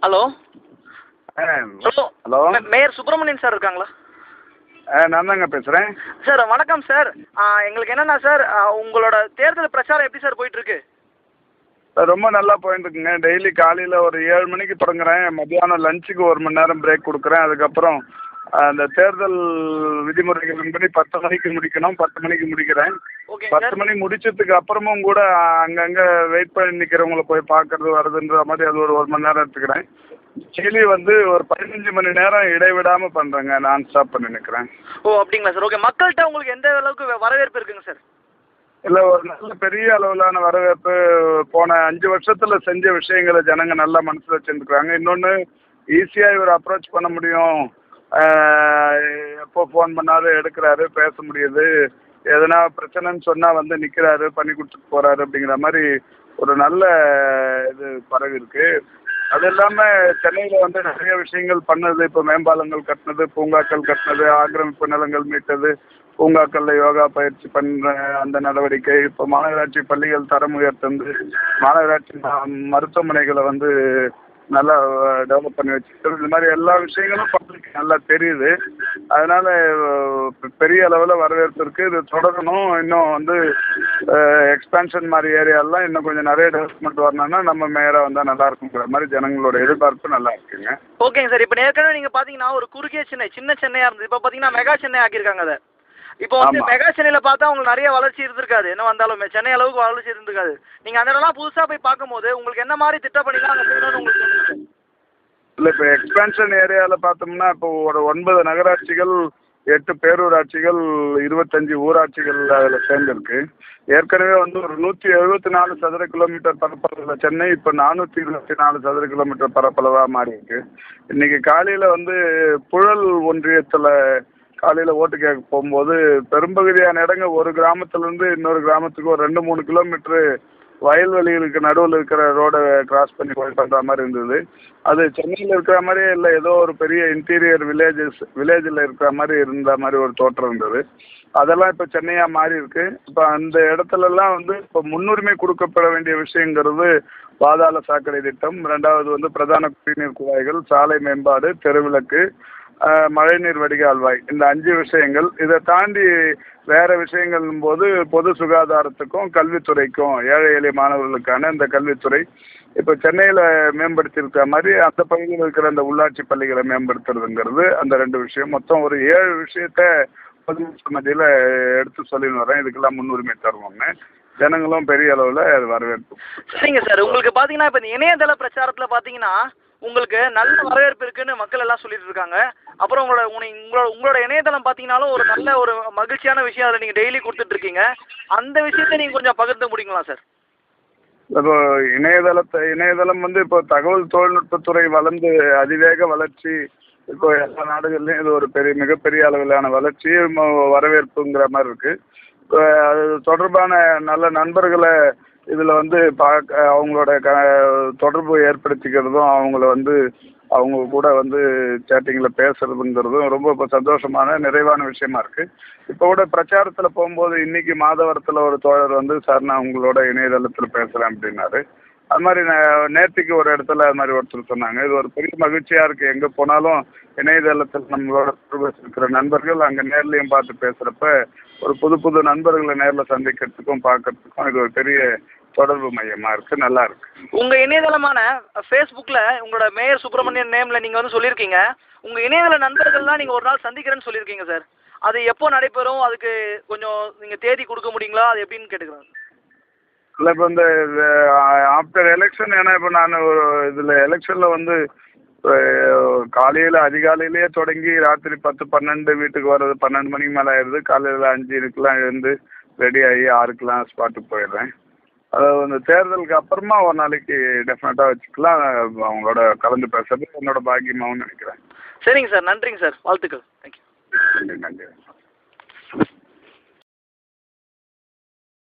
Hello hello hello mayor Subramanian sir இருக்காங்களா? நான் தாங்க பேசுகிறேன். சார் வணக்கம் சார். எங்களுக்கு என்னென்னா சார், உங்களோட தேர்தல் பிரச்சாரம் எப்படி சார் போயிட்டுருக்கு? ரொம்ப நல்லா போயிட்டுருக்குங்க. டெய்லி காலையில் ஒரு 7 மணிக்கு தொடங்குறேன். மத்தியானம் லஞ்சுக்கு 1 மணி நேரம் பிரேக் கொடுக்குறேன். அதுக்கப்புறம் அந்த தேர்தல் விதிமுறைகளின்படி 10 மணிக்கு முடிக்கணும். 10 மணிக்கு முடிக்கிறேன். Okay 10 sir. மணி முடிச்சதுக்கு அப்புறமும் கூட அங்கங்கே வெயிட் பண்ணி நிற்கிறவங்கள போய் பார்க்கறது வருதுன்ற மாதிரி அது ஒரு 1 மணி நேரம் எடுத்துக்கிறேன். டெய்லி ஒரு 15 மணி நேரம் இடைவிடாமல் பண்ணுறேங்க. நான் ஸ்டாப் பண்ணி நிற்கிறேன். ஓ அப்படிங்களா சார்? ஓகே. மக்கள்கிட்ட உங்களுக்கு எந்த அளவுக்கு வரவேற்பு இருக்குங்க சார்? இல்லை, ஒரு நல்ல பெரிய அளவிலான வரவேற்பு. போன 5 வருஷத்தில் செஞ்ச விஷயங்களை ஜனங்க நல்லா மனசில் வச்சுருக்குறாங்க. இன்னொன்று, ஈஸியாக இவர் அப்ரோச் பண்ண முடியும். எப்போ ஃபோன் பண்ணாலும் எடுக்கிறாரு, பேச முடியுது. எதனா பிரச்சனைன்னு சொன்னால் வந்து நிற்கிறாரு, பண்ணி கொடுத்துட்டு போகிறாரு அப்படிங்கிற மாதிரி ஒரு நல்ல இது பரவி இருக்கு. அது இல்லாமல் சென்னையில் வந்து நிறைய விஷயங்கள் பண்ணது. இப்போ மேம்பாலங்கள் கட்டினது, பூங்காக்கள் கட்டினது, ஆக்கிரமிப்பு நிலங்கள் மீட்டது, பூங்காக்களில் யோகா பயிற்சி பண்ணுற அந்த நடவடிக்கை, இப்போ மாநகராட்சி பள்ளிகள் தரம் உயர்த்தந்து, மாநகராட்சி மருத்துவமனைகளை வந்து நல்லா டெவலப் பண்ணி வச்சுருக்கோம். இந்த மாதிரி எல்லா விஷயங்களும் பப்ளிக் நல்லா தெரியுது. அதனால் பெரிய அளவில் வரவேற்பு இருக்குது. இது தொடரணும். இன்னும் வந்து எக்ஸ்பேன்ஷன் மாதிரி ஏரியாலாம் இன்னும் கொஞ்சம் நிறைய டெவலப்மெண்ட் வரணும்னா நம்ம மேயராக வந்தால் நல்லா இருக்குங்கிற மாதிரி ஜனங்களோட எதிர்பார்ப்பு நல்லா இருக்குங்க. ஓகேங்க சார். இப்போ ஏற்கனவே நீங்கள் பார்த்தீங்கன்னா ஒரு குறுகிய சென்னை, சின்ன சென்னையாக இருந்தது. இப்போ பார்த்தீங்கன்னா மெகா சென்னை ஆக்கியிருக்காங்க அதை. இப்போ வந்து மெகா சென்னையில் பார்த்தா உங்களுக்கு நிறைய வளர்ச்சி இருந்திருக்காது. என்ன வந்தாலும் சென்னை அளவுக்கு வளர்ச்சி இருந்திருக்காது. நீங்கள் அந்த இடம்லாம் புதுசாக போய் பார்க்கும்போது உங்களுக்கு என்ன மாதிரி திட்டப்பணிலாம் அங்கே செய்யணும்னு உங்களுக்கு தோணுது? இல்லை, இப்போ எக்ஸ்பேன்ஷன் ஏரியாவில் பார்த்தோம்னா இப்போ ஒரு 9 நகராட்சிகள், 8 பேரூராட்சிகள், 25 ஊராட்சிகள் அதில் சேர்ந்துருக்கு. ஏற்கனவே வந்து ஒரு 174 சதுர கிலோமீட்டர் பரப்பளவில் சென்னை இப்போ 424 சதுர கிலோமீட்டர் பரப்பளவாக மாறி இருக்கு. இன்றைக்கி காலையில் வந்து புழல் ஒன்றியத்தில் காலையில் ஓட்டு கேட்க போகும்போது பெரும்பகுதியான இடங்க ஒரு கிராமத்துலேருந்து இன்னொரு கிராமத்துக்கு ஒரு 2-3 கிலோமீட்ரு வயல்வெளிகளுக்கு நடுவில் இருக்கிற ரோடை கிராஸ் பண்ணி போய் பண்ணுற மாதிரி இருந்தது. அது சென்னையில் இருக்கிற மாதிரியே இல்லை, ஏதோ ஒரு பெரிய இன்டீரியர் வில்லேஜில் இருக்கிற மாதிரி இருந்த மாதிரி ஒரு தோற்றம் இருந்தது. அதெல்லாம் இப்போ சென்னையாக மாறி இருக்கு. இப்போ அந்த இடத்துலலாம் வந்து இப்போ முன்னுரிமை கொடுக்கப்பட வேண்டிய விஷயங்கிறது பாதாள சாக்கடை திட்டம், 2வது வந்து பிரதான குடிநீர் குழாய்கள், சாலை மேம்பாடு, தெருவிளக்கு, மழைநீர் வடிகால்வாய், இந்த 5 விஷயங்கள். இதை தாண்டி வேறு விஷயங்களும் போது பொது சுகாதாரத்துக்கும் கல்வித்துறைக்கும், ஏழை எளிய மாணவர்களுக்கான இந்த கல்வித்துறை இப்போ சென்னையில் மேம்படுத்தியிருக்கிற மாதிரி அந்த பகுதியில் இருக்கிற அந்த உள்ளாட்சி பள்ளிகளை மேம்படுத்துறதுங்கிறது அந்த 2 விஷயம். மொத்தம் ஒரு 7 விஷயத்த பொதுமக்கள் மத்தியில் எடுத்து சொல்லின்னு வரேன். இதுக்கெல்லாம் முன்னுரிமை தருவோங்க. ஜனங்களும் பெரிய அளவில் அது வரவேற்பு. சரிங்க சார். உங்களுக்கு பார்த்தீங்கன்னா இப்போ இந்த இணையதள பிரச்சாரத்தில் பார்த்தீங்கன்னா உங்களுக்கு நல்ல வரவேற்பு இருக்குன்னு மக்கள் எல்லாம் சொல்லிட்டு இருக்காங்க. அப்புறம் உங்களோட இணையதளம் பார்த்தீங்கன்னாலும் ஒரு நல்ல ஒரு மகிழ்ச்சியான விஷயம் அதில் நீங்கள் டெய்லி கொடுத்துட்ருக்கீங்க. அந்த விஷயத்தை நீங்கள் கொஞ்சம் பகிர்ந்து முடியுங்களா சார்? இப்போ இணையதளம் வந்து இப்போ தகவல் தொழில்நுட்பத்துறை வளர்ந்து அதிவேக வளர்ச்சி. இப்போ எல்லா நாடுகள்லையும் இது ஒரு மிகப்பெரிய அளவிலான வளர்ச்சி, வரவேற்புங்கிற மாதிரி இருக்குது. அது தொடர்பான நல்ல நண்பர்களை இதில் வந்து அவங்களோட தொடர்பு ஏற்படுத்திக்கிறதும், அவங்க கூட வந்து சேட்டிங்கில் பேசுறதுங்கிறதும் ரொம்ப இப்போ சந்தோஷமான நிறைவான விஷயமா இருக்குது. இப்போ கூட பிரச்சாரத்தில் போகும்போது இன்றைக்கி மாதவரத்தில் ஒரு தோழர் வந்து, சார் நான் உங்களோட இணையதளத்தில் பேசுகிறேன் அப்படின்னாரு. அது மாதிரி நேற்றுக்கு ஒரு இடத்துல அது மாதிரி ஒருத்தர் சொன்னாங்க. இது ஒரு பெரிய மகிழ்ச்சியாக இருக்குது. எங்கே போனாலும் இணையதளத்தில் நம்மளோட இருக்கிற நண்பர்கள் அங்கே நேர்லையும் பார்த்து பேசுகிறப்ப ஒரு புது நண்பர்களை நேரில் சந்திக்கிறதுக்கும் பார்க்கறதுக்கும் இது ஒரு பெரிய தொடர்பு மையமாக இருக்குது. நல்லா இருக்குது. உங்கள் இணையதளமான ஃபேஸ்புக்கில் உங்களோட மேயர் சுப்பிரமணியன் நேமில் நீங்கள் வந்து சொல்லியிருக்கீங்க, உங்கள் இணையதள நண்பர்கள்லாம் நீங்கள் ஒரு நாள் சந்திக்கிறேன்னு சொல்லியிருக்கீங்க சார். அது எப்போ நடைபெறும்? அதுக்கு கொஞ்சம் நீங்கள் தேதி கொடுக்க முடியுங்களா? அது எப்படின்னு கேட்டுக்கிறேன். இல்லை, இப்போ இந்த ஆஃப்டர் எலெக்ஷன், ஏன்னா இப்போ நான் ஒரு இதில் எலெக்ஷனில் வந்து காலையில் அதிகாலையிலேயே தொடங்கி ராத்திரி 10-12 வீட்டுக்கு வர்றது 12 மணிக்கு மேலே ஆயிடுது. காலையில் 5:00க்கெலாம் எழுந்து ரெடி ஆகி 6க்கெலாம் ஸ்பாட்டுக்கு போயிடுறேன். அதாவது இந்த தேர்தலுக்கு அப்புறமா ஒரு நாளைக்கு டெஃபினட்டாக வச்சுக்கலாம். அவங்களோட கலந்து பேசுறது என்னோட பாக்கியமாகவும் நினைக்கிறேன். சரிங்க சார். நன்றிங்க சார். வாழ்த்துக்கள். தேங்க்யூ. நன்றி.